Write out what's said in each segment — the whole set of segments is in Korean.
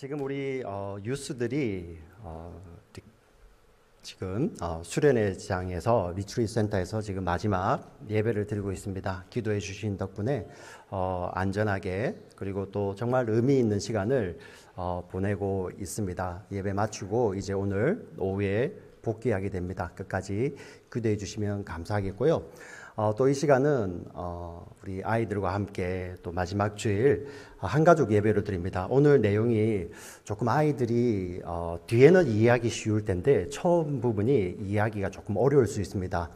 지금 우리 유스들이 지금 수련회장에서 리트리트 센터에서 지금 마지막 예배를 드리고 있습니다. 기도해 주신 덕분에 안전하게 그리고 또 정말 의미 있는 시간을 보내고 있습니다. 예배 마치고 이제 오늘 오후에 복귀하게 됩니다. 끝까지 기도해 주시면 감사하겠고요. 또 이 시간은 우리 아이들과 함께 또 마지막 주일 한가족 예배를 드립니다. 오늘 내용이 조금 아이들이 뒤에는 이해하기 쉬울 텐데 처음 부분이 이해하기가 조금 어려울 수 있습니다.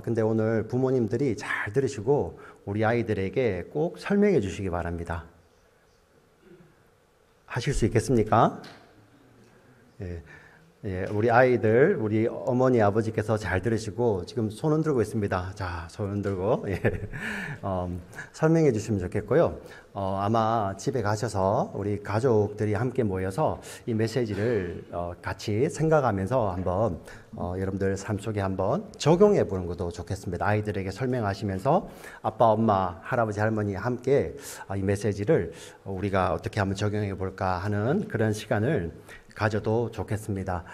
근데 오늘 부모님들이 잘 들으시고 우리 아이들에게 꼭 설명해 주시기 바랍니다. 하실 수 있겠습니까? 예. 예, 우리 아이들, 우리 어머니, 아버지께서 잘 들으시고 지금 손 흔들고 있습니다. 자, 손 흔들고 예. 설명해 주시면 좋겠고요. 아마 집에 가셔서 우리 가족들이 함께 모여서 이 메시지를 같이 생각하면서 한번 여러분들 삶 속에 한번 적용해 보는 것도 좋겠습니다. 아이들에게 설명하시면서 아빠, 엄마, 할아버지, 할머니 함께 이 메시지를 우리가 어떻게 한번 적용해 볼까 하는 그런 시간을 가져도 좋겠습니다.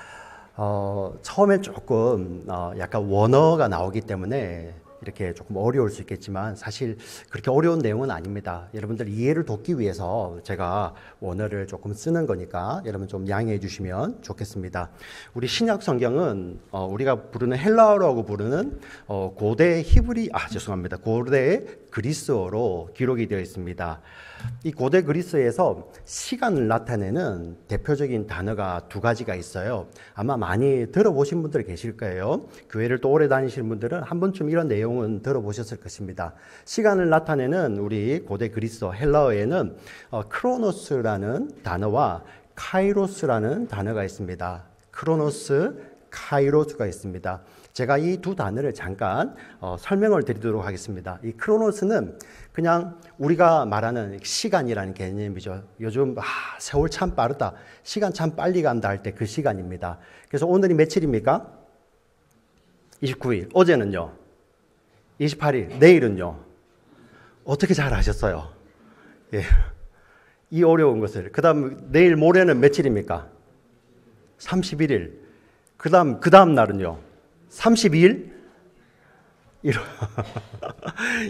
처음엔 조금 약간 원어가 나오기 때문에 이렇게 조금 어려울 수 있겠지만 사실 그렇게 어려운 내용은 아닙니다. 여러분들 이해를 돕기 위해서 제가 원어를 조금 쓰는 거니까 여러분 좀 양해해 주시면 좋겠습니다. 우리 신약 성경은 우리가 부르는 헬라어라고 부르는 고대 고대 그리스어로 기록이 되어 있습니다. 이 고대 그리스에서 시간을 나타내는 대표적인 단어가 두 가지가 있어요. 아마 많이 들어보신 분들 계실 거예요. 교회를 또 오래 다니시는 분들은 한 번쯤 이런 내용은 들어보셨을 것입니다. 시간을 나타내는 우리 고대 그리스어 헬라어에는 크로노스라는 단어와 카이로스라는 단어가 있습니다. 크로노스, 카이로스가 있습니다. 제가 이 두 단어를 잠깐 설명을 드리도록 하겠습니다. 이 크로노스는 그냥 우리가 말하는 시간이라는 개념이죠. 요즘 세월 참 빠르다, 시간 참 빨리 간다 할 때 그 시간입니다. 그래서 오늘이 며칠입니까? 29일. 어제는요? 28일. 내일은요? 어떻게 잘 아셨어요? 예. 이 어려운 것을. 그 다음 내일 모레는 며칠입니까? 31일. 그 다음 날은요? 32일?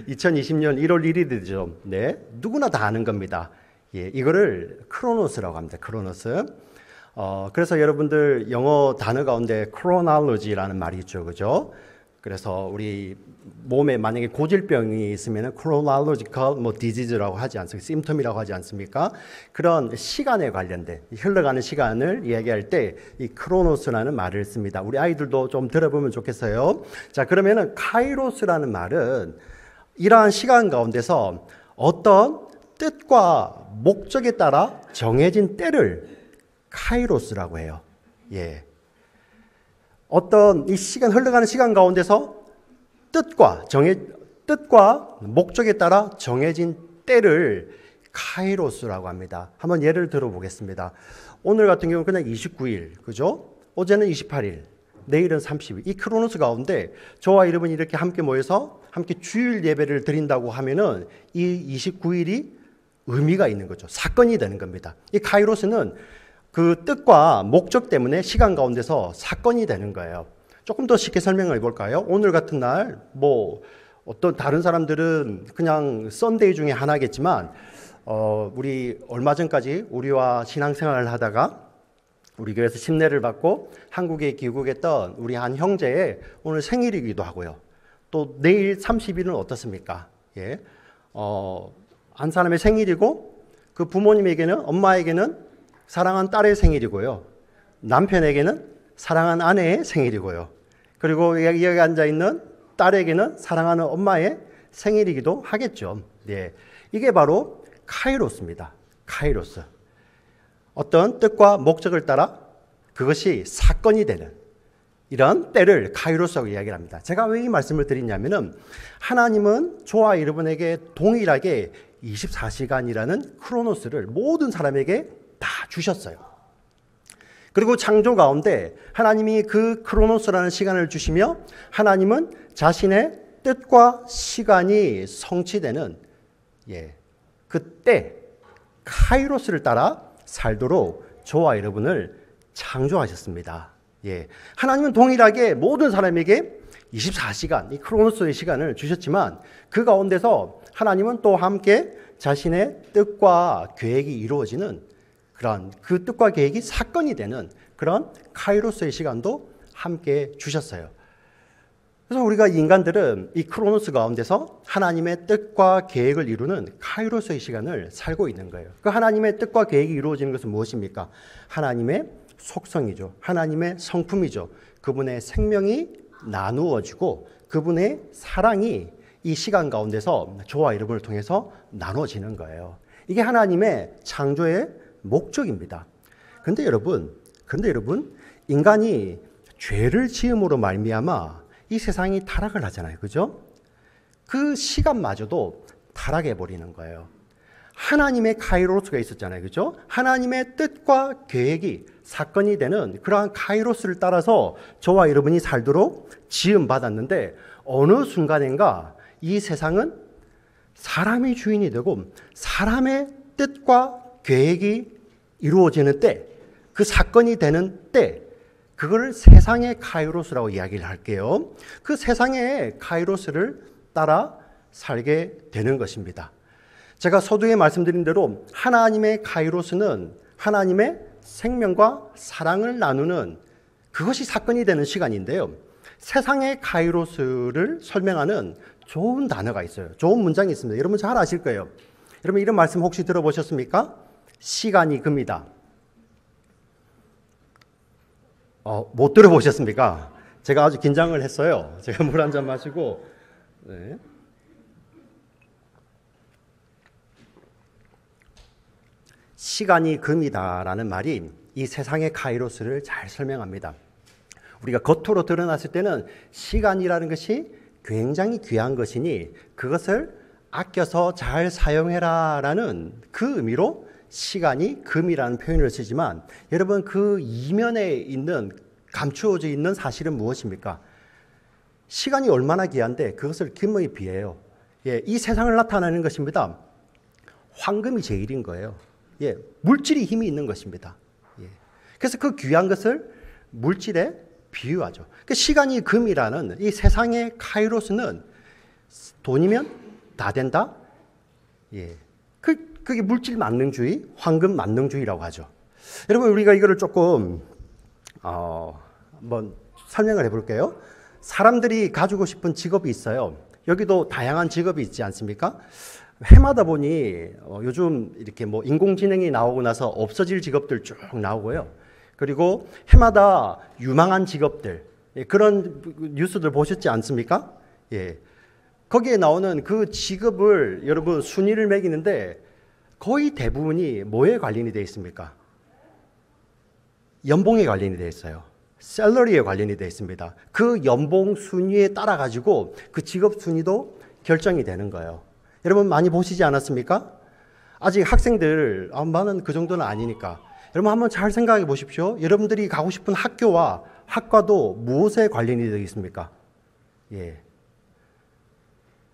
2020년 1월 1일이죠. 네. 누구나 다 아는 겁니다. 예. 이거를 크로노스라고 합니다. 크로노스. 그래서 여러분들 영어 단어 가운데 chronology라는 말이 있죠. 그죠? 그래서 우리 몸에 만약에 고질병이 있으면 chronological disease라고 하지 않습니까? symptom이라고 하지 않습니까? 그런 시간에 관련된 흘러가는 시간을 이야기할 때 이 크로노스라는 말을 씁니다. 우리 아이들도 좀 들어보면 좋겠어요. 자, 그러면은 카이로스라는 말은 이러한 시간 가운데서 어떤 뜻과 목적에 따라 정해진 때를 카이로스라고 해요. 예. 어떤 이 시간 흘러가는 시간 가운데서 뜻과 목적에 따라 정해진 때를 카이로스라고 합니다. 한번 예를 들어보겠습니다. 오늘 같은 경우는 그냥 29일, 그죠? 어제는 28일, 내일은 30일. 이 크로노스 가운데 저와 여러분이 이렇게 함께 모여서 함께 주일 예배를 드린다고 하면은 이 29일이 의미가 있는 거죠. 사건이 되는 겁니다. 이 카이로스는 그 뜻과 목적 때문에 시간 가운데서 사건이 되는 거예요. 조금 더 쉽게 설명을 해볼까요? 오늘 같은 날, 어떤 다른 사람들은 그냥 썬데이 중에 하나겠지만, 우리 얼마 전까지 우리와 신앙생활을 하다가 우리 교회에서 침례를 받고 한국에 귀국했던 우리 한 형제의 오늘 생일이기도 하고요. 또 내일 30일은 어떻습니까? 예. 한 사람의 생일이고 그 부모님에게는, 엄마에게는 사랑한 딸의 생일이고요. 남편에게는 사랑한 아내의 생일이고요. 그리고 여기 앉아있는 딸에게는 사랑하는 엄마의 생일이기도 하겠죠. 네. 이게 바로 카이로스입니다. 카이로스. 어떤 뜻과 목적을 따라 그것이 사건이 되는 이런 때를 카이로스라고 이야기를 합니다. 제가 왜 이 말씀을 드리냐면은 하나님은 저와 여러분에게 동일하게 24시간이라는 크로노스를 모든 사람에게 다 주셨어요. 그리고 창조 가운데 하나님이 그 크로노스라는 시간을 주시며 하나님은 자신의 뜻과 시간이 성취되는 그 때 카이로스를 따라 살도록 저와 여러분을 창조하셨습니다. 예. 하나님은 동일하게 모든 사람에게 24시간, 이 크로노스의 시간을 주셨지만 그 가운데서 하나님은 또 함께 자신의 뜻과 계획이 이루어지는 그런 그 뜻과 계획이 사건이 되는 그런 카이로스의 시간도 함께 주셨어요. 그래서 우리가 인간들은 이 크로노스 가운데서 하나님의 뜻과 계획을 이루는 카이로스의 시간을 살고 있는 거예요. 그 하나님의 뜻과 계획이 이루어지는 것은 무엇입니까? 하나님의 속성이죠. 하나님의 성품이죠. 그분의 생명이 나누어지고 그분의 사랑이 이 시간 가운데서 저와 여러분을 통해서 나눠지는 거예요. 이게 하나님의 창조의 목적입니다. 그런데 여러분, 인간이 죄를 지음으로 말미암아 이 세상이 타락을 하잖아요. 그죠? 그 시간마저도 타락해 버리는 거예요. 하나님의 카이로스가 있었잖아요. 그죠? 하나님의 뜻과 계획이 사건이 되는 그러한 카이로스를 따라서 저와 여러분이 살도록 지음받았는데 어느 순간인가 이 세상은 사람이 주인이 되고 사람의 뜻과 계획이 이루어지는 때, 그 사건이 되는 때, 그거를 세상의 카이로스라고 이야기를 할게요. 그 세상의 카이로스를 따라 살게 되는 것입니다. 제가 서두에 말씀드린 대로 하나님의 카이로스는 하나님의 생명과 사랑을 나누는 그것이 사건이 되는 시간인데요. 세상의 카이로스를 설명하는 좋은 단어가 있어요. 좋은 문장이 있습니다. 여러분 잘 아실 거예요. 여러분 이런 말씀 혹시 들어보셨습니까? 시간이 금이다. 못 들어보셨습니까? 제가 아주 긴장을 했어요. 제가 물 한 잔 마시고. 네. 시간이 금이다라는 말이 이 세상의 카이로스를 잘 설명합니다. 우리가 겉으로 드러났을 때는 시간이라는 것이 굉장히 귀한 것이니 그것을 아껴서 잘 사용해라라는 그 의미로 시간이 금이라는 표현을 쓰지만 여러분 그 이면에 있는 감추어져 있는 사실은 무엇입니까? 시간이 얼마나 귀한데 그것을 금에 비해요. 예, 이 세상을 나타내는 것입니다. 황금이 제일인 거예요. 예, 물질이 힘이 있는 것입니다. 예. 그래서 그 귀한 것을 물질에 비유하죠. 그 시간이 금이라는 이 세상의 카이로스는 돈이면 다 된다. 예. 그게 물질 만능주의, 황금 만능주의라고 하죠. 여러분 우리가 이거를 조금 한번 설명을 해볼게요. 사람들이 가지고 싶은 직업이 있어요. 여기도 다양한 직업이 있지 않습니까? 해마다 보니 요즘 이렇게 뭐 인공지능이 나오고 나서 없어질 직업들 쭉 나오고요. 그리고 해마다 유망한 직업들 그런 뉴스들 보셨지 않습니까? 예. 거기에 나오는 그 직업을 여러분 순위를 매기는데 거의 대부분이 뭐에 관련이 되어 있습니까? 연봉에 관련이 되어 있어요. 샐러리에 관련이 되어 있습니다. 그 연봉 순위에 따라 가지고 그 직업 순위도 결정이 되는 거예요. 여러분 많이 보시지 않았습니까? 아직 학생들 나는 그 정도는 아니니까 여러분 한번 잘 생각해 보십시오. 여러분들이 가고 싶은 학교와 학과도 무엇에 관련이 되어 있습니까? 예.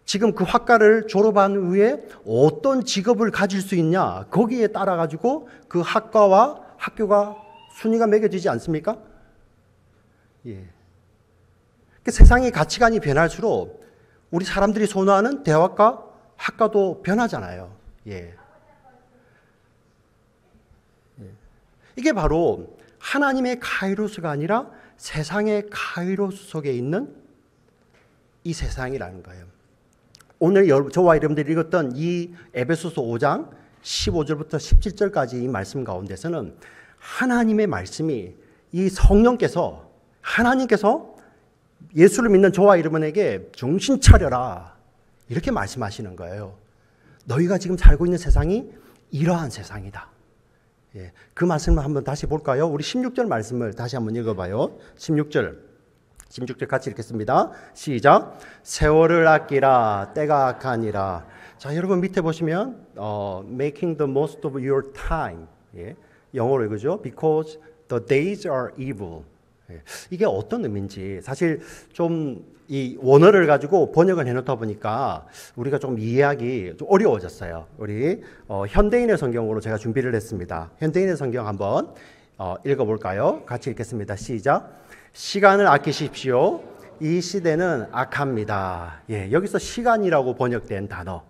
지금 그 학과를 졸업한 후에 어떤 직업을 가질 수 있냐 거기에 따라 가지고 그 학과와 학교가 순위가 매겨지지 않습니까? 예. 세상의 가치관이 변할수록 우리 사람들이 선호하는 대학과 학과도 변하잖아요. 예. 이게 바로 하나님의 카이로스가 아니라 세상의 카이로스 속에 있는 이 세상이라는 거예요. 오늘 저와 여러분들이 읽었던 이 에베소서 5장 15절부터 17절까지 이 말씀 가운데서는 하나님의 말씀이 이 성령께서 하나님께서 예수를 믿는 저와 여러분에게 정신 차려라 이렇게 말씀하시는 거예요. 너희가 지금 살고 있는 세상이 이러한 세상이다. 예, 그 말씀을 한번 다시 볼까요? 우리 16절 말씀을 다시 한번 읽어봐요. 16절 같이 읽겠습니다. 시작. 세월을 아끼라 때가 악하니라. 자, 여러분 밑에 보시면 making the most of your time. 예, 영어로 이거죠. Because the days are evil. 이게 어떤 의미인지 사실 좀 이 원어를 가지고 번역을 해놓다 보니까 우리가 좀 이해하기 좀 어려워졌어요. 우리 현대인의 성경으로 제가 준비를 했습니다. 현대인의 성경 한번 읽어볼까요? 같이 읽겠습니다. 시작. 시간을 아끼십시오. 이 시대는 악합니다. 예, 여기서 시간이라고 번역된 단어.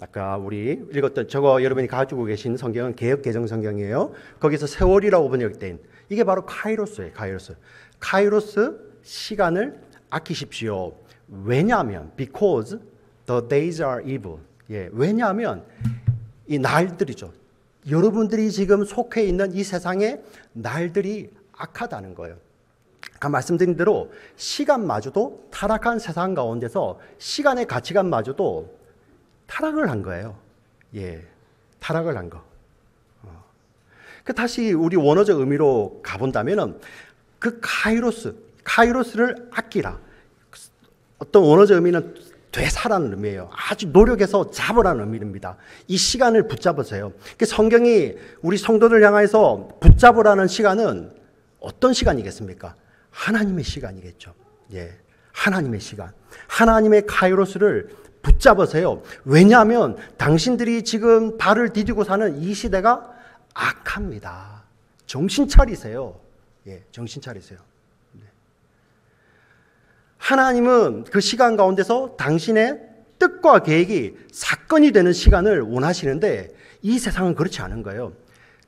아까 우리 읽었던 저거 여러분이 가지고 계신 성경은 개역 개정 성경이에요. 거기서 세월이라고 번역된 이게 바로 카이로스예요. 카이로스 시간을 아끼십시오. 왜냐하면 because the days are evil. 예, 왜냐하면 이 날들이죠. 여러분들이 지금 속해 있는 이 세상의 날들이 악하다는 거예요. 아까 말씀드린 대로 시간마저도 타락한 세상 가운데서 시간의 가치관마저도 타락을 한 거예요. 예, 타락을 한 거. 그 다시 우리 원어적 의미로 가본다면은 그 카이로스를 아끼라. 어떤 원어적 의미는 되사라는 의미예요. 아주 노력해서 잡으라는 의미입니다. 이 시간을 붙잡으세요. 성경이 우리 성도들 향해서 붙잡으라는 시간은 어떤 시간이겠습니까? 하나님의 시간이겠죠. 예, 하나님의 시간. 하나님의 카이로스를 붙잡으세요. 왜냐하면 당신들이 지금 발을 디디고 사는 이 시대가 악합니다. 정신 차리세요. 예, 정신 차리세요. 네. 하나님은 그 시간 가운데서 당신의 뜻과 계획이 사건이 되는 시간을 원하시는데 이 세상은 그렇지 않은 거예요.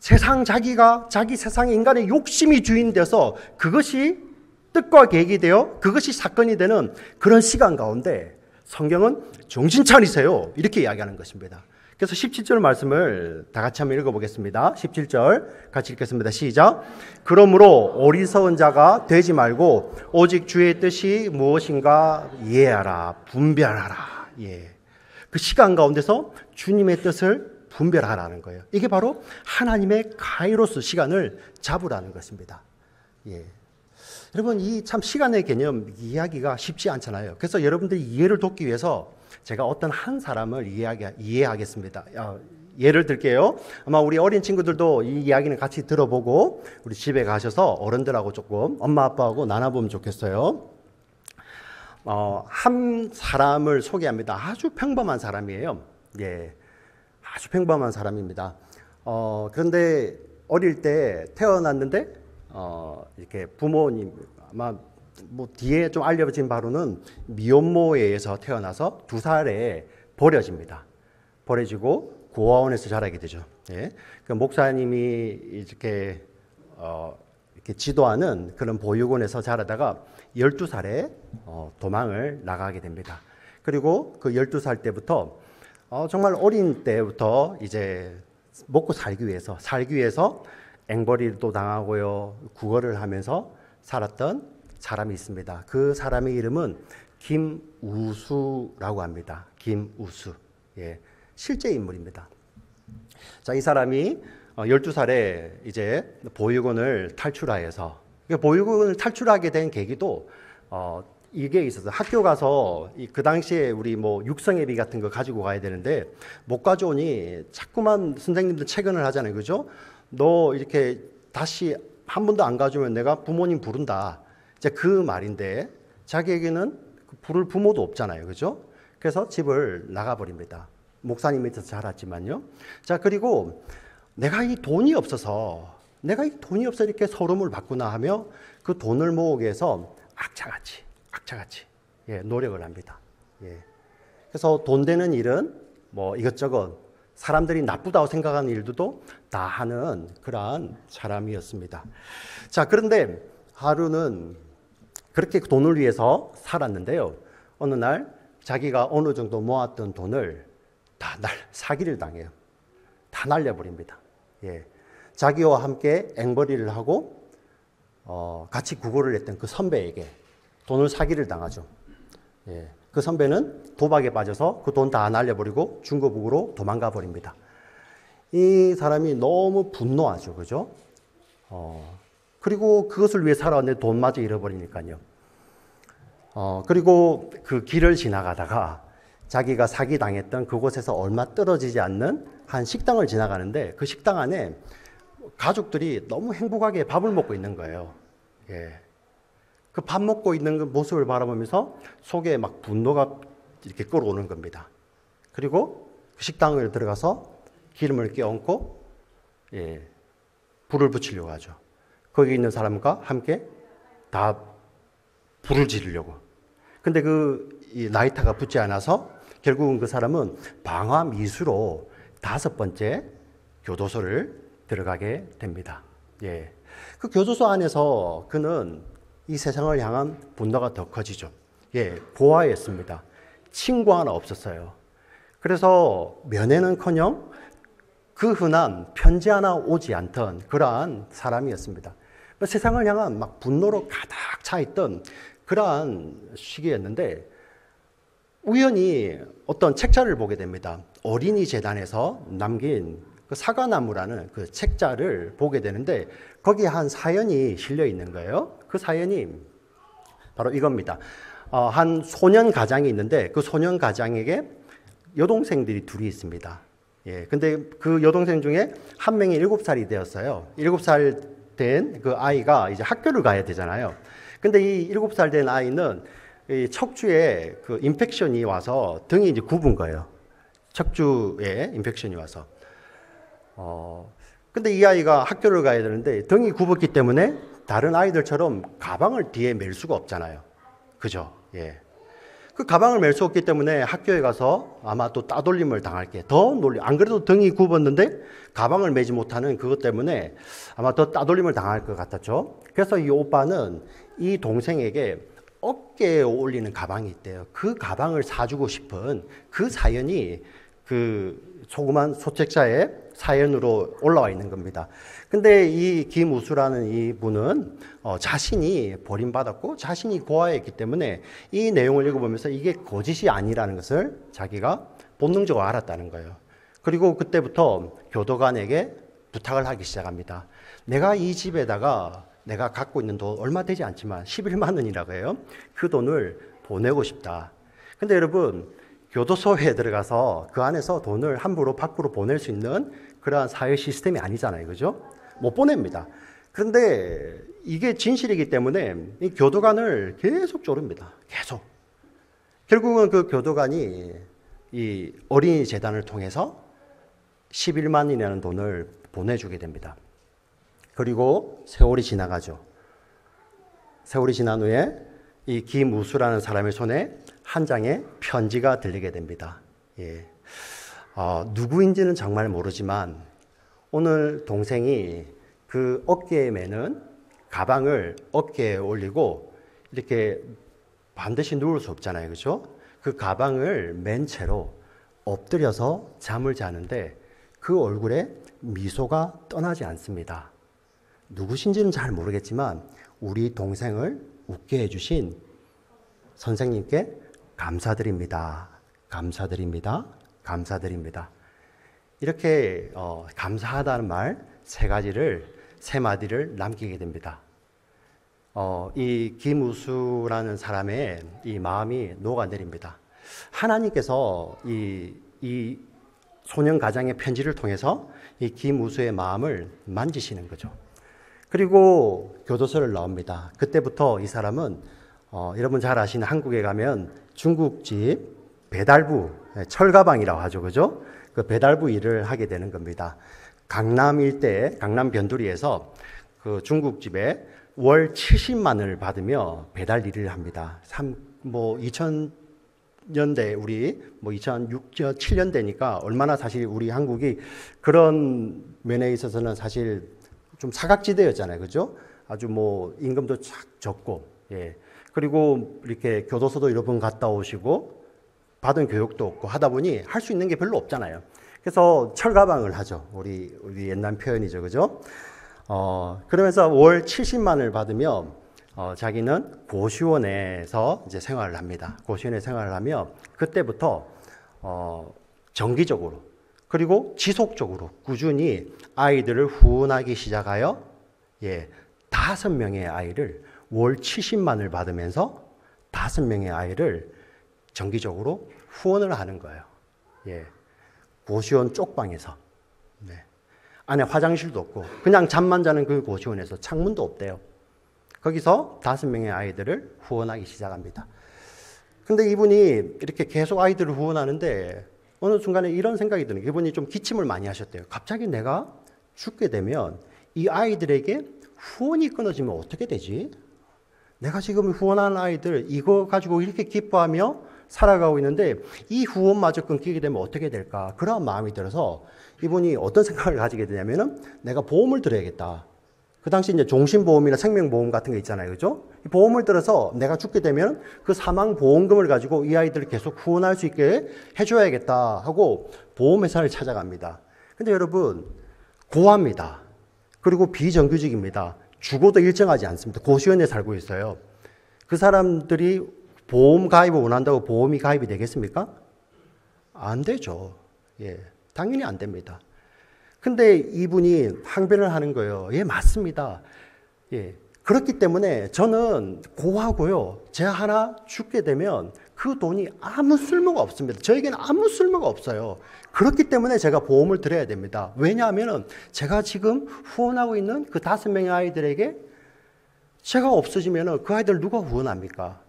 자기 세상의 인간의 욕심이 주인 돼서 그것이 뜻과 계획이 되어 그것이 사건이 되는 그런 시간 가운데 성경은 정신 차리세요. 이렇게 이야기하는 것입니다. 그래서 17절 말씀을 다 같이 한번 읽어보겠습니다. 17절 같이 읽겠습니다. 시작. 그러므로 어리석은 자가 되지 말고 오직 주의 뜻이 무엇인가 이해하라. 분별하라. 예. 그 시간 가운데서 주님의 뜻을 분별하라는 거예요. 이게 바로 하나님의 카이로스 시간을 잡으라는 것입니다. 예. 여러분, 이 참 시간의 개념 이해하기가 쉽지 않잖아요. 그래서 여러분들이 이해를 돕기 위해서 제가 어떤 한 사람을 이해하겠습니다. 예를 들게요. 아마 우리 어린 친구들도 이 이야기는 같이 들어보고 우리 집에 가셔서 어른들하고 조금 엄마 아빠하고 나눠보면 좋겠어요. 한 사람을 소개합니다. 아주 평범한 사람이에요. 예, 아주 평범한 사람입니다. 그런데 어릴 때 태어났는데 이렇게 부모님 아마 뭐 뒤에 좀 알려진 바로는 미혼모에 의해서 태어나서 2살에 버려집니다. 버려지고 고아원에서 자라게 되죠. 예. 그 목사님이 이렇게 지도하는 그런 보육원에서 자라다가 12살에 도망을 나가게 됩니다. 그리고 그 12살 때부터 정말 어린 때부터 이제 먹고 살기 위해서 앵벌이도 당하고요, 구걸을 하면서 살았던 사람이 있습니다. 그 사람의 이름은 김우수라고 합니다. 김우수. 예, 실제 인물입니다. 자, 이 사람이 12살에 이제 보육원을 탈출하여서, 보육원을 탈출하게 된 계기도 이게 있어서 학교 가서 그 당시에 우리 뭐 육성예비 같은 거 가지고 가야 되는데 못 가져오니 자꾸만 선생님들 체근을 하잖아요. 그죠? 너 이렇게 다시 한 번도 안 가져오면 내가 부모님 부른다. 이제 그 말인데 자기에게는 부를 부모도 없잖아요. 그죠? 그래서 집을 나가버립니다. 목사님 밑에서 자랐지만요. 자, 그리고 내가 이 돈이 없어서 이렇게 서름을 받구나 하며 그 돈을 모으기 위해서 악착같이 예, 노력을 합니다. 예. 그래서 돈 되는 일은 뭐 이것저것 사람들이 나쁘다고 생각하는 일도 다 하는 그러한 사람이었습니다. 자, 그런데 하루는 그렇게 돈을 위해서 살았는데요. 어느 날 자기가 어느 정도 모았던 돈을 다 사기를 당해요. 다 날려버립니다. 예. 자기와 함께 앵벌이를 하고 같이 구걸을 했던 그 선배에게 돈을 사기를 당하죠. 예. 그 선배는 도박에 빠져서 그 돈 다 날려버리고 중고북으로 도망가 버립니다. 이 사람이 너무 분노하죠. 그죠? 그리고 그것을 위해 살아왔는데 돈마저 잃어버리니까요. 그리고 그 길을 지나가다가 자기가 사기당했던 그곳에서 얼마 떨어지지 않는 한 식당을 지나가는데 그 식당 안에 가족들이 너무 행복하게 밥을 먹고 있는 거예요. 예. 그 밥 먹고 있는 그 모습을 바라보면서 속에 막 분노가 이렇게 끓어오는 겁니다. 그리고 식당을 들어가서 기름을 끼얹고 불을 붙이려고 하죠. 거기 있는 사람과 함께 다 불을 지르려고. 근데 이 라이터가 붙지 않아서 결국은 그 사람은 방화 미수로 5번째 교도소를 들어가게 됩니다. 그 교도소 안에서 그는 이 세상을 향한 분노가 더 커지죠. 고아였습니다. 친구 하나 없었어요. 그래서 면회는커녕 그 흔한 편지 하나 오지 않던 그러한 사람이었습니다. 세상을 향한 막 분노로 가득 차 있던 그러한 시기였는데 우연히 어떤 책자를 보게 됩니다. 어린이 재단에서 남긴 그 사과나무라는 그 책자를 보게 되는데 거기에 한 사연이 실려 있는 거예요. 그 사연이 바로 이겁니다. 한 소년 가장이 있는데 그 소년 가장에게 여동생들이 둘이 있습니다. 근데 그 여동생 중에 한 명이 7살이 되었어요. 7살 된 그 아이가 이제 학교를 가야 되잖아요. 근데 이 7살 된 아이는 이 척추에 그 인펙션이 와서 등이 이제 굽은 거예요. 척추에 인펙션이 와서. 근데 이 아이가 학교를 가야 되는데 등이 굽었기 때문에 다른 아이들처럼 가방을 뒤에 멜 수가 없잖아요. 그죠? 그 가방을 멜 수 없기 때문에 학교에 가서 아마 또 따돌림을 당할 게 더 안 그래도 등이 굽었는데 가방을 메지 못하는 그것 때문에 아마 더 따돌림을 당할 것 같았죠. 그래서 이 오빠는 이 동생에게 어깨에 올리는 가방이 있대요. 그 가방을 사주고 싶은 그 사연이 그 조그만 소책자의 사연으로 올라와 있는 겁니다. 근데 이 김우수라는 이 분은 자신이 버림받았고 자신이 고아였기 때문에 이 내용을 읽어보면서 이게 거짓이 아니라는 것을 자기가 본능적으로 알았다는 거예요. 그리고 그때부터 교도관에게 부탁을 하기 시작합니다. 내가 이 집에다가 내가 갖고 있는 돈 얼마 되지 않지만 11만 원이라고 해요. 그 돈을 보내고 싶다. 근데 여러분 교도소에 들어가서 그 안에서 돈을 함부로 밖으로 보낼 수 있는 그러한 사회 시스템이 아니잖아요. 그죠? 못 보냅니다. 그런데 이게 진실이기 때문에 이 교도관을 계속 조릅니다. 계속. 결국은 그 교도관이 이 어린이 재단을 통해서 11만 원이라는 돈을 보내주게 됩니다. 그리고 세월이 지나가죠. 세월이 지난 후에 이 김우수라는 사람의 손에 한 장의 편지가 들리게 됩니다. 누구인지는 정말 모르지만 오늘 동생이 그 어깨에 매는 가방을 어깨에 올리고 이렇게 반드시 누울 수 없잖아요. 그렇죠? 그 가방을 맨 채로 엎드려서 잠을 자는데 그 얼굴에 미소가 떠나지 않습니다. 누구신지는 잘 모르겠지만 우리 동생을 웃게 해주신 선생님께 감사드립니다. 감사드립니다. 감사드립니다. 이렇게 감사하다는 말 세 마디를 남기게 됩니다. 이 김우수라는 사람의 이 마음이 녹아내립니다. 하나님께서 이 소년 가장의 편지를 통해서 이 김우수의 마음을 만지시는 거죠. 그리고 교도소를 나옵니다. 그때부터 이 사람은 여러분 잘 아시는 한국에 가면 중국집 배달부, 철가방이라고 하죠. 그죠? 그 배달부 일을 하게 되는 겁니다. 강남 일대, 강남 변두리에서 그 중국집에 월 70만 원을 받으며 배달 일을 합니다. 2000년대 우리 2006, 7년대니까 얼마나 사실 우리 한국이 그런 면에 있어서는 사실 좀 사각지대였잖아요. 그죠? 아주 임금도 적고, 그리고 이렇게 교도소도 여러 번 갔다 오시고 받은 교육도 없고 하다 보니 할 수 있는 게 별로 없잖아요. 그래서 철가방을 하죠. 우리 옛날 표현이죠. 그죠? 그러면서 월 70만 원을 받으며 자기는 고시원에서 이제 생활을 합니다. 고시원에 생활을 하며 그때부터 정기적으로 그리고 지속적으로 꾸준히 아이들을 후원하기 시작하여 5명의 아이를 월 70만 원을 받으면서 5명의 아이를 정기적으로 후원을 하는 거예요. 고시원 쪽방에서. 안에 화장실도 없고 그냥 잠만 자는 그 고시원에서 창문도 없대요. 거기서 5명의 아이들을 후원하기 시작합니다. 근데 이분이 이렇게 계속 아이들을 후원하는데 어느 순간에 이런 생각이 드는 게 이분이 좀 기침을 많이 하셨대요. 갑자기 내가 죽게 되면 이 아이들에게 후원이 끊어지면 어떻게 되지? 내가 지금 후원하는 아이들 이거 가지고 이렇게 기뻐하며 살아가고 있는데 이 후원마저 끊기게 되면 어떻게 될까? 그런 마음이 들어서 이분이 어떤 생각을 가지게 되냐면은 내가 보험을 들어야겠다. 그 당시 이제 종신보험이나 생명보험 같은 거 있잖아요. 그죠? 보험을 들어서 내가 죽게 되면 그 사망보험금을 가지고 이 아이들을 계속 후원할 수 있게 해줘야겠다 하고 보험회사를 찾아갑니다. 근데 여러분, 고아입니다. 그리고 비정규직입니다. 주거도 일정하지 않습니다. 고시원에 살고 있어요. 그 사람들이 보험 가입을 원한다고 보험이 가입이 되겠습니까? 안 되죠. 예, 당연히 안 됩니다. 근데 이분이 항변을 하는 거예요. 예, 맞습니다. 예. 그렇기 때문에 저는 고하고요. 제가 하나 죽게 되면 그 돈이 아무 쓸모가 없습니다. 저에게는 아무 쓸모가 없어요. 그렇기 때문에 제가 보험을 들어야 됩니다. 왜냐하면 제가 지금 후원하고 있는 그 5명의 아이들에게 제가 없어지면 그 아이들 누가 후원합니까?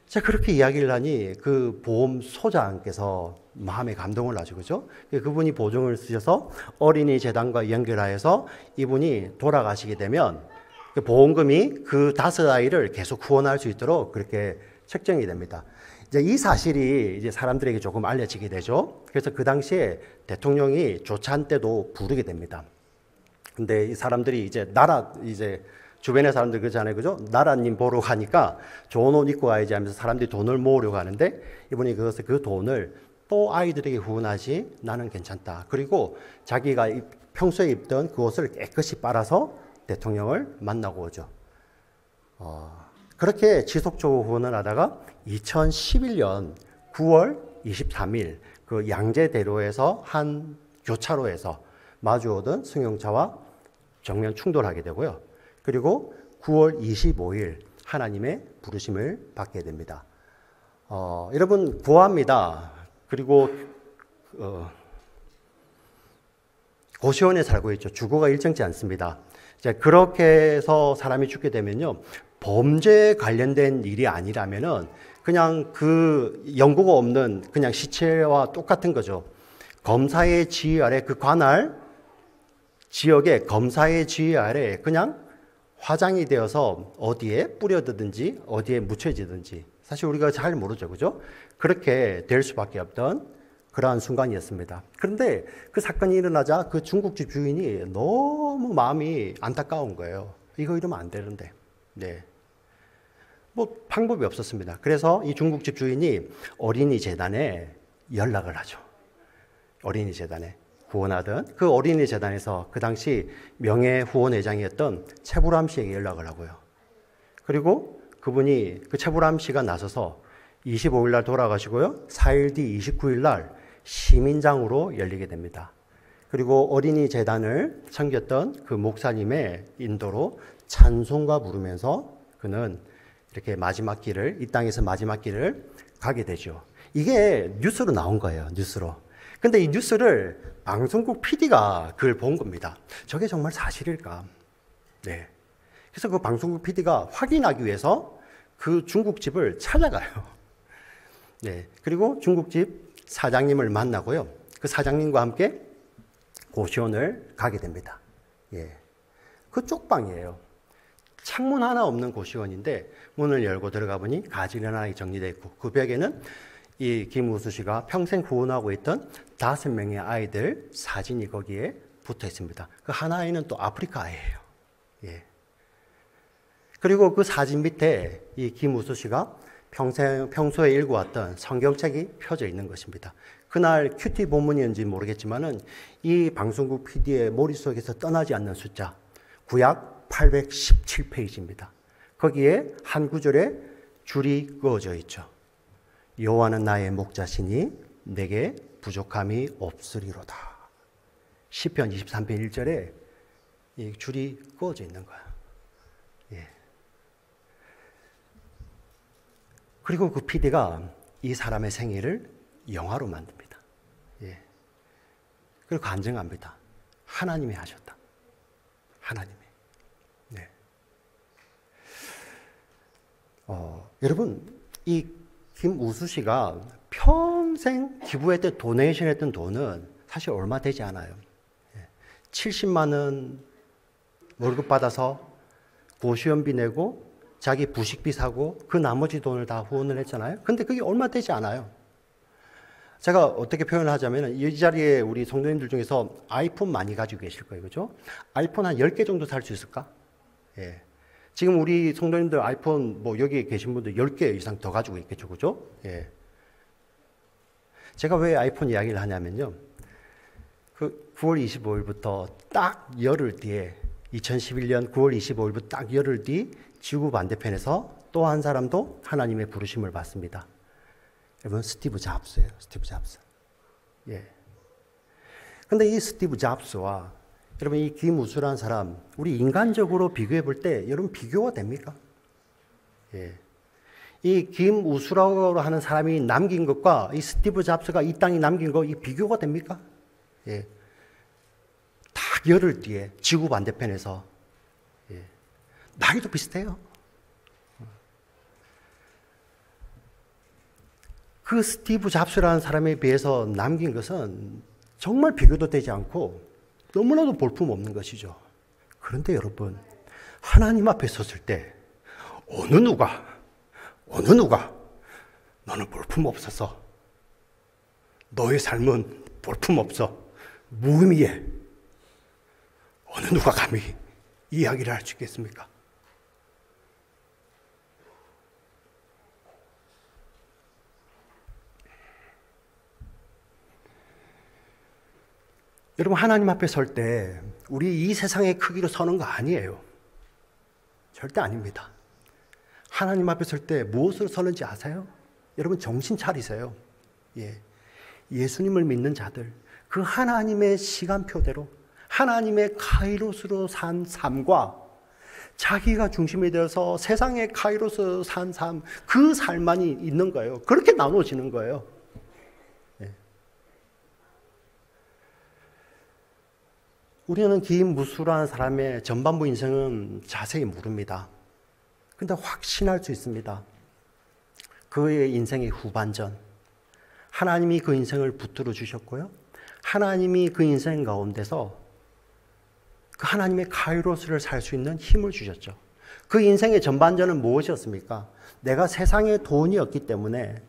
제가 그렇게 이야기를 하니 그 보험 소장께서 마음에 감동을 하죠. 그죠? 그분이 보증을 쓰셔서 어린이 재단과 연결하여서 이분이 돌아가시게 되면 그 보험금이 그 5아이를 계속 후원할 수 있도록 그렇게 책정이 됩니다. 이제 이 사실이 이제 사람들에게 조금 알려지게 되죠. 그래서 그 당시에 대통령이 조찬 때도 부르게 됩니다. 근데 이 사람들이 이제 주변의 사람들 그러잖아요. 그죠? 나라님 보러 가니까 좋은 옷 입고 가야지 하면서 사람들이 돈을 모으려고 하는데 이분이 그 돈을 또 아이들에게 후원하지 나는 괜찮다. 그리고 자기가 평소에 입던 그 옷을 깨끗이 빨아서 대통령을 만나고 오죠. 그렇게 지속적으로 후원을 하다가 2011년 9월 23일 그 양재대로에서 한 교차로에서 마주오던 승용차와 정면 충돌하게 되고요. 그리고 9월 25일 하나님의 부르심을 받게 됩니다. 여러분 고아입니다. 그리고 고시원에 살고 있죠. 주거가 일정치 않습니다. 이제 그렇게 해서 사람이 죽게 되면요. 범죄 관련된 일이 아니라면은 그냥 그 연고가 없는 그냥 시체와 똑같은 거죠. 검사의 지휘 아래 그 관할 지역의 검사의 지휘 아래 그냥 화장이 되어서 어디에 뿌려두든지 어디에 묻혀지든지 사실 우리가 잘 모르죠. 그죠? 그렇게 될 수밖에 없던 그러한 순간이었습니다. 그런데 그 사건이 일어나자 그 중국집 주인이 너무 마음이 안타까운 거예요. 이거 이러면 안 되는데. 네. 뭐 방법이 없었습니다. 그래서 이 중국집 주인이 어린이 재단에 연락을 하죠. 어린이 재단에. 후원하던 그 어린이 재단에서 그 당시 명예 후원회장이었던 최불암 씨에게 연락을 하고요. 그리고 그분이 그 최불암 씨가 나서서 25일 날 돌아가시고요. 4일 뒤 29일 날 시민장으로 열리게 됩니다. 그리고 어린이 재단을 섬겼던 그 목사님의 인도로 찬송가 부르면서 그는 이렇게 마지막 길을 이 땅에서 마지막 길을 가게 되죠. 이게 뉴스로 나온 거예요. 뉴스로. 근데 이 뉴스를 방송국 PD가 그걸 본 겁니다. 저게 정말 사실일까? 네. 그래서 그 방송국 PD가 확인하기 위해서 그 중국집을 찾아가요. 네. 그리고 중국집 사장님을 만나고요. 그 사장님과 함께 고시원을 가게 됩니다. 예. 그 쪽방이에요. 창문 하나 없는 고시원인데 문을 열고 들어가 보니 가지런하게 정리되어 있고 그 벽에는 이 김우수 씨가 평생 후원하고 있던 5명의 아이들 사진이 거기에 붙어 있습니다. 그 하나에는 또 아프리카 아이예요. 예. 그리고 그 사진 밑에 이 김우수 씨가 평소에 읽어왔던 성경책이 펴져 있는 것입니다. 그날 큐티 본문이었는지 모르겠지만은 이 방송국 PD의 머릿속에서 떠나지 않는 숫자, 구약 817페이지입니다. 거기에 한 구절에 줄이 그어져 있죠. 여호와는 나의 목자시니 내게 부족함이 없으리로다. 시편 23편 1절에 이 줄이 그어져 있는 거야. 예. 그리고 그 PD가 이 사람의 생일을 영화로 만듭니다. 예. 그리고 간증합니다. 하나님이 하셨다. 하나님이. 네. 여러분, 이 김우수 씨가 평생 기부했던 도네이션 했던 돈은 사실 얼마 되지 않아요. 70만 원 월급 받아서 고시원비 내고 자기 부식비 사고 그 나머지 돈을 다 후원을 했잖아요. 근데 그게 얼마 되지 않아요. 제가 어떻게 표현을 하자면 이 자리에 우리 성도님들 중에서 아이폰 많이 가지고 계실 거예요. 그죠? 아이폰 한 10개 정도 살 수 있을까? 예. 지금 우리 성도님들 아이폰 뭐 여기 계신 분들 10개 이상 더 가지고 있겠죠. 그죠? 예. 제가 왜 아이폰 이야기를 하냐면요. 그 9월 25일부터 딱 열흘 뒤에 2011년 9월 25일부터 딱 열흘 뒤 지구 반대편에서 또 한 사람도 하나님의 부르심을 받습니다. 여러분, 스티브 잡스예요. 스티브 잡스. 예. 근데 이 스티브 잡스와 여러분 이 김우수라는 사람, 우리 인간적으로 비교해 볼 때 여러분 비교가 됩니까? 예. 이 김우수라고 하는 사람이 남긴 것과 이 스티브 잡스가 이 땅에 남긴 거, 이 비교가 됩니까? 예. 딱 열흘 뒤에 지구 반대편에서, 예. 나이도 비슷해요. 그 스티브 잡스라는 사람에 비해서 남긴 것은 정말 비교도 되지 않고 너무나도 볼품없는 것이죠. 그런데 여러분, 하나님 앞에 섰을 때 어느 누가 너는 볼품없어서 너의 삶은 볼품없어 무의미해, 어느 누가 감히 이야기를 할 수 있겠습니까? 여러분, 하나님 앞에 설 때 우리 이 세상의 크기로 서는 거 아니에요. 절대 아닙니다. 하나님 앞에 설 때 무엇으로 서는지 아세요? 여러분, 정신 차리세요. 예. 예수님을 믿는 자들, 그 하나님의 시간표대로 하나님의 카이로스로 산 삶과 자기가 중심이 되어서 세상의 카이로스 산 삶, 그 삶만이 있는 거예요. 그렇게 나눠지는 거예요. 우리는 김무수라는 사람의 전반부 인생은 자세히 모릅니다. 근데 확신할 수 있습니다. 그의 인생의 후반전, 하나님이 그 인생을 붙들어 주셨고요. 하나님이 그 인생 가운데서 그 하나님의 카이로스를 살 수 있는 힘을 주셨죠. 그 인생의 전반전은 무엇이었습니까? 내가 세상에 돈이 없기 때문에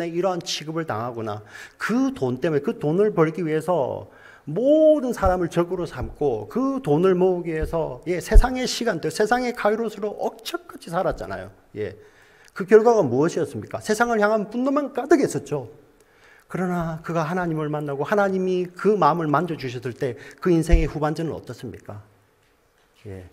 이러한 취급을 당하거나 그 돈 때문에, 그 돈을 벌기 위해서 모든 사람을 적으로 삼고 그 돈을 모으기 위해서 세상의 시간들, 세상의 카이로스로 억척같이 살았잖아요. 그 결과가 무엇이었습니까? 세상을 향한 분노만 가득했었죠. 그러나 그가 하나님을 만나고 하나님이 그 마음을 만져주셨을 때 그 인생의 후반전은 어떻습니까? 그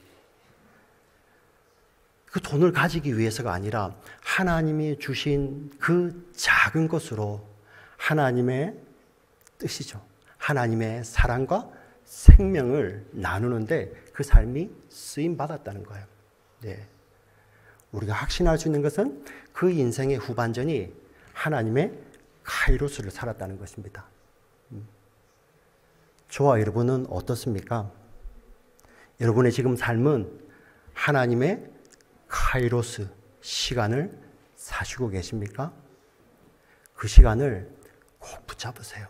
돈을 가지기 위해서가 아니라 하나님이 주신 그 작은 것으로 하나님의 뜻이죠. 하나님의 사랑과 생명을 나누는데 그 삶이 쓰임 받았다는 거예요. 우리가 확신할 수 있는 것은 그 인생의 후반전이 하나님의 카이로스를 살았다는 것입니다. 저와 여러분은 어떻습니까? 여러분의 지금 삶은 하나님의 카이로스 시간을 사시고 계십니까? 그 시간을 꼭 붙잡으세요.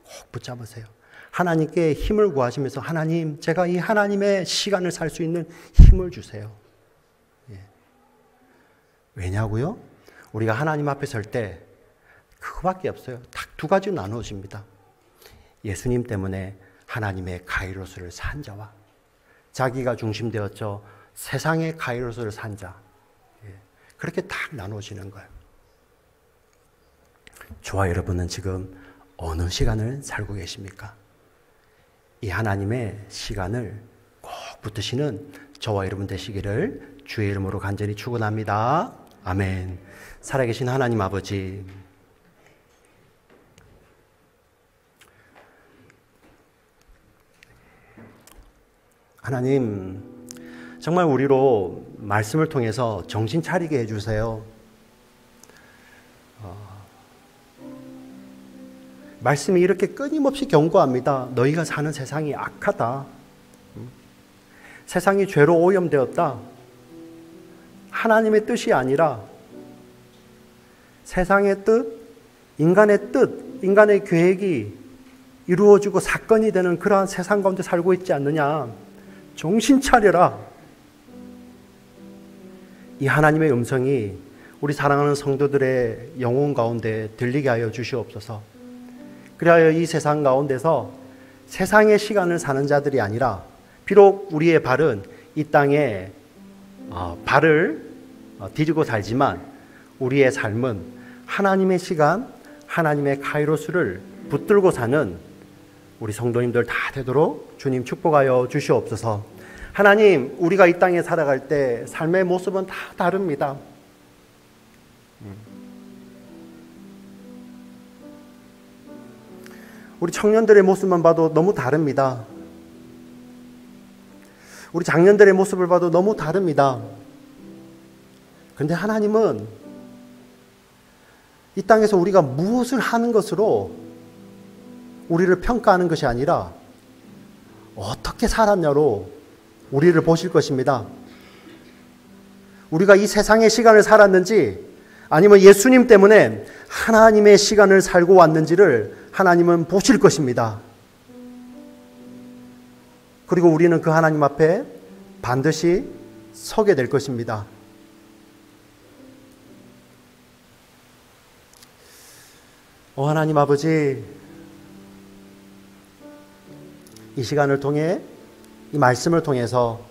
꼭 붙잡으세요. 하나님께 힘을 구하시면서 하나님, 제가 이 하나님의 시간을 살 수 있는 힘을 주세요. 왜냐고요? 우리가 하나님 앞에 설 때 그거밖에 없어요. 딱 두 가지로 나누어집니다. 예수님 때문에 하나님의 카이로스를 산 자와 자기가 중심되었죠. 세상의 카이로스를 산 자. 그렇게 딱 나누어지는 거예요. 저와 여러분은 지금 어느 시간을 살고 계십니까? 이 하나님의 시간을 꼭 붙드시는 저와 여러분 되시기를 주의 이름으로 간절히 축원합니다. 아멘. 살아계신 하나님 아버지, 하나님, 정말 우리로 말씀을 통해서 정신 차리게 해주세요. 말씀이 이렇게 끊임없이 경고합니다. 너희가 사는 세상이 악하다. 세상이 죄로 오염되었다. 하나님의 뜻이 아니라 세상의 뜻, 인간의 뜻, 인간의 계획이 이루어지고 사건이 되는 그러한 세상 가운데 살고 있지 않느냐. 정신 차려라. 이 하나님의 음성이 우리 사랑하는 성도들의 영혼 가운데 들리게 하여 주시옵소서. 그리하여 이 세상 가운데서 세상의 시간을 사는 자들이 아니라, 비록 우리의 발은 이 땅에 발을 디디고 살지만 우리의 삶은 하나님의 시간, 하나님의 카이로스를 붙들고 사는 우리 성도님들 다 되도록 주님 축복하여 주시옵소서. 하나님, 우리가 이 땅에 살아갈 때 삶의 모습은 다 다릅니다. 우리 청년들의 모습만 봐도 너무 다릅니다. 우리 장년들의 모습을 봐도 너무 다릅니다. 그런데 하나님은 이 땅에서 우리가 무엇을 하는 것으로 우리를 평가하는 것이 아니라 어떻게 살았냐로 우리를 보실 것입니다. 우리가 이 세상의 시간을 살았는지 아니면 예수님 때문에 하나님의 시간을 살고 왔는지를 하나님은 보실 것입니다. 그리고 우리는 그 하나님 앞에 반드시 서게 될 것입니다. 하나님 아버지, 이 시간을 통해, 이 말씀을 통해서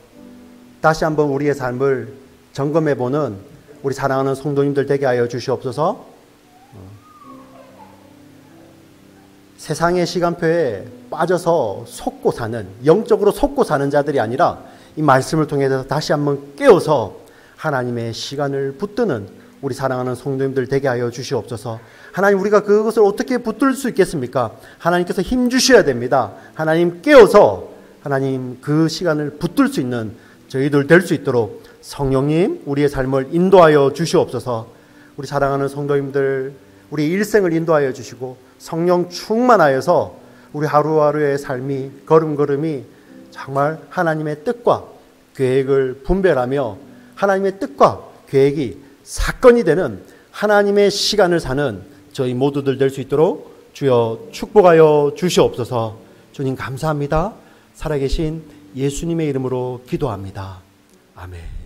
다시 한번 우리의 삶을 점검해보는 우리 사랑하는 성도님들 되게 하여 주시옵소서. 세상의 시간표에 빠져서 속고 사는, 영적으로 속고 사는 자들이 아니라 이 말씀을 통해서 다시 한번 깨어서 하나님의 시간을 붙드는 우리 사랑하는 성도님들 되게 하여 주시옵소서. 하나님, 우리가 그것을 어떻게 붙들 수 있겠습니까? 하나님께서 힘 주셔야 됩니다. 하나님 깨어서 하나님 그 시간을 붙들 수 있는 저희들 될 수 있도록 성령님 우리의 삶을 인도하여 주시옵소서. 우리 사랑하는 성도님들, 우리 일생을 인도하여 주시고 성령 충만하여서 우리 하루하루의 삶이, 걸음걸음이 정말 하나님의 뜻과 계획을 분별하며 하나님의 뜻과 계획이 사건이 되는 하나님의 시간을 사는 저희 모두들 될 수 있도록 주여 축복하여 주시옵소서. 주님 감사합니다. 살아계신 예수님의 이름으로 기도합니다. 아멘.